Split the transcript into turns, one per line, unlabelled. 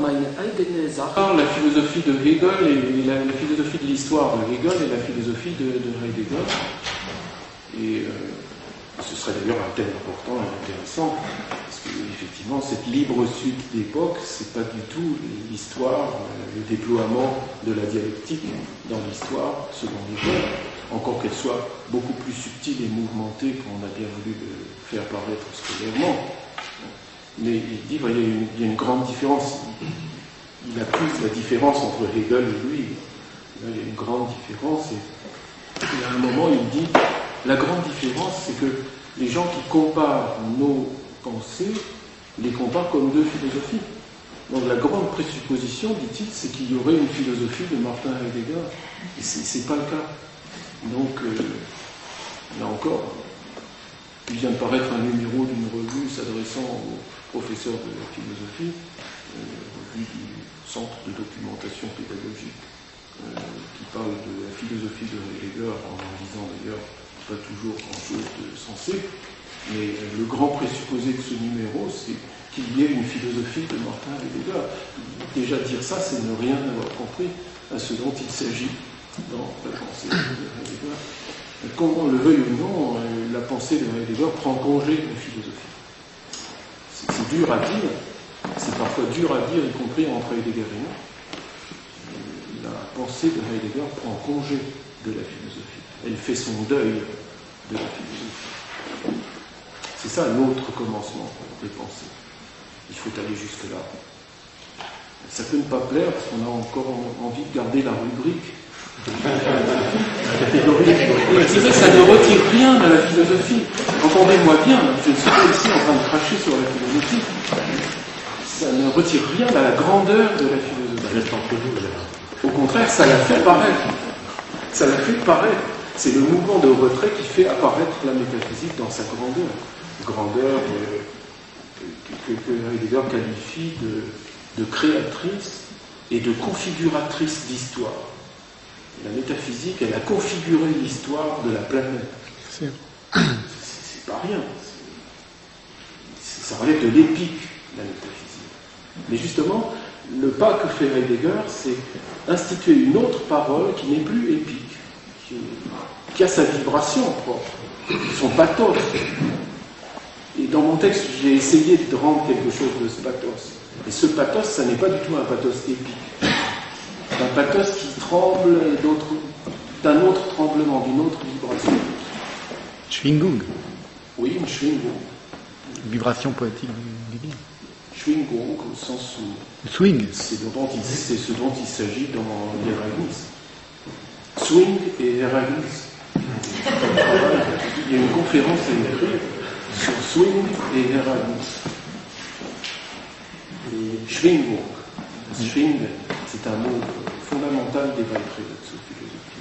meine eigene Sache.
La philosophie de Hegel et la philosophie de l'histoire de Hegel et la philosophie de Heidegger. Et ce serait d'ailleurs un thème important et intéressant, parce que effectivement cette libre suite d'époque, c'est pas du tout l'histoire, le déploiement de la dialectique dans l'histoire selon Hegel, encore qu'elle soit beaucoup plus subtile et mouvementée qu'on a bien voulu le faire paraître scolairement. Mais il dit, voyez, il y a une grande différence. Il accuse la différence entre Hegel et lui. Là, il y a une grande différence. Et à un moment, il dit, la grande différence, c'est que les gens qui comparent nos pensées, les comparent comme deux philosophies. Donc la grande présupposition, dit-il, c'est qu'il y aurait une philosophie de Martin Heidegger. Et c'est pas le cas. Donc, là encore, il vient de paraître un numéro d'une revue s'adressant aux professeurs de philosophie, revue du Centre de documentation pédagogique, qui parle de la philosophie de Heidegger, en disant d'ailleurs pas toujours grand-chose de sensé, mais le grand présupposé de ce numéro, c'est qu'il y ait une philosophie de Martin Heidegger. Déjà dire ça, c'est ne rien avoir compris à ce dont il s'agit dans la pensée de Heidegger. Qu'on le veuille ou non, la pensée de Heidegger prend congé de la philosophie. C'est dur à dire, c'est parfois dur à dire, y compris entre Heidegger et nous. La pensée de Heidegger prend congé de la philosophie. Elle fait son deuil de la philosophie. C'est ça l'autre commencement des pensées. Il faut aller jusque-là. Ça peut ne pas plaire parce qu'on a encore envie de garder la rubrique. Ça ne retire rien à la philosophie. Entendez-moi bien, je ne suis pas ici en train de cracher sur la philosophie. Ça ne retire rien à la grandeur de la philosophie. Au contraire, ça la fait paraître. Ça la fait paraître. C'est le mouvement de retrait qui fait apparaître la métaphysique dans sa grandeur. Grandeur que Heidegger qualifie de créatrice et de configuratrice d'histoire. La métaphysique, elle a configuré l'histoire de la planète. C'est pas rien. Ça relève de l'épique, la métaphysique. Mais justement, le pas que fait Heidegger, c'est instituer une autre parole qui n'est plus épique, qui a sa vibration propre, son pathos. Et dans mon texte, j'ai essayé de rendre quelque chose de ce pathos. Et ce pathos, ça n'est pas du tout un pathos épique. C'est un pathos qui tremble d'un autre tremblement, d'une autre vibration.
Schwingung.
Oui, une Schwingung.
Vibration poétique divine.
Schwingung, au sens où...
Swing.
C'est ce dont il s'agit dans l'Erasmus. Swing et Erasmus. Il y a une conférence à écrire sur Swing et Erasmus. Et Schwingung. Schwing, c'est un mot fondamental des Walfried, de philosophie.